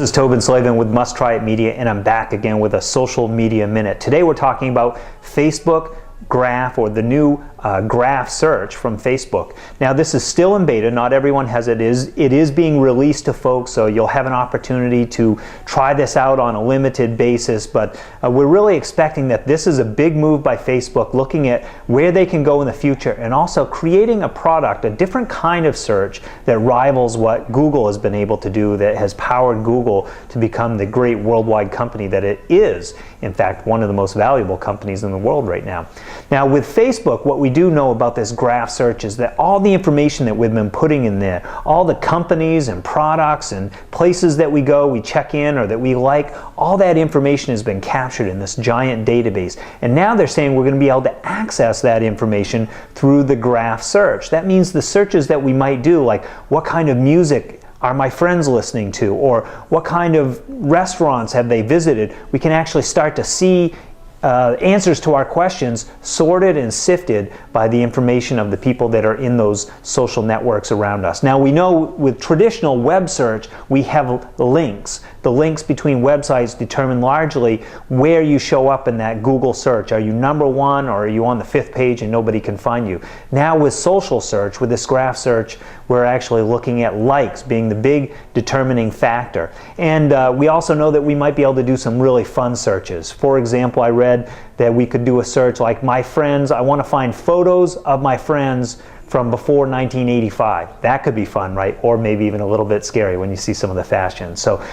This is Tobin Slavin with Must Try It Media, and I'm back again with a social media minute. Today we're talking about Facebook Graph, or the new graph search from Facebook. Now this is still in beta, not everyone has it. It is being released to folks, so you'll have an opportunity to try this out on a limited basis, but we're really expecting that this is a big move by Facebook, looking at where they can go in the future and also creating a product, a different kind of search that rivals what Google has been able to do, that has powered Google to become the great worldwide company that it is. In fact, one of the most valuable companies in the world right now. Now with Facebook, what we do know about this graph search is that all the information that we've been putting in there, all the companies and products and places that we go, we check in, or that we like, all that information has been captured in this giant database. And now they're saying we're going to be able to access that information through the graph search. That means the searches that we might do, like what kind of music are my friends listening to, or what kind of restaurants have they visited, we can actually start to see answers to our questions sorted and sifted by the information of the people that are in those social networks around us. Now we know with traditional web search we have links. The links between websites determine largely where you show up in that Google search. Are you number one, or are you on the 5th page and nobody can find you? Now with social search, with this graph search, we're actually looking at likes being the big determining factor. And we also know that we might be able to do some really fun searches. For example, I read that we could do a search like my friends. I want to find photos of my friends from before 1985. That could be fun, right? Or maybe even a little bit scary when you see some of the fashion. So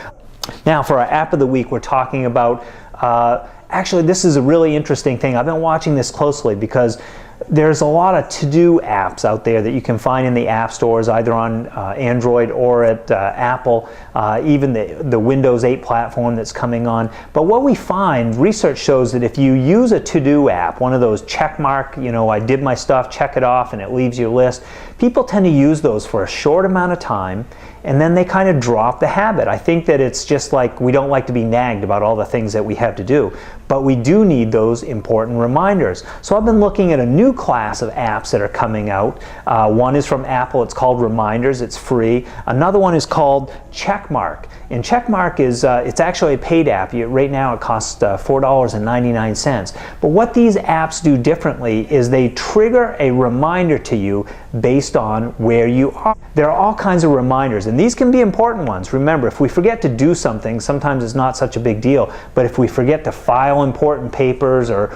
now for our app of the week, we're talking about, actually this is a really interesting thing. I've been watching this closely because there's a lot of to-do apps out there that you can find in the app stores, either on Android or at Apple, even the Windows 8 platform that's coming on. But what we find, research shows that if you use a to-do app, one of those check mark, you know, I did my stuff, check it off, and it leaves your list, people tend to use those for a short amount of time, and then they kind of drop the habit. I think that it's just like we don't like to be nagged about all the things that we have to do, but we do need those important reminders. So I've been looking at a new class of apps that are coming out. One is from Apple, it's called Reminders, it's free. Another one is called Checkmark. And Checkmark is, it's actually a paid app. Right now it costs $4.99. But what these apps do differently is they trigger a reminder to you based on where you are. There are all kinds of reminders, and these can be important ones. Remember, if we forget to do something, sometimes it's not such a big deal, but if we forget to file important papers or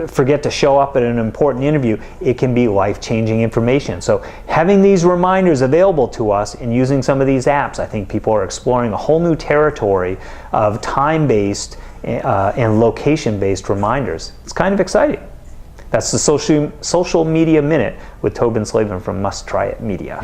forget to show up at an important interview, it can be life-changing information. So having these reminders available to us and using some of these apps, I think people are exploring a whole new territory of time-based and location-based reminders. It's kind of exciting. That's the Social Media Minute with Tobin Slavin from Must Try It Media.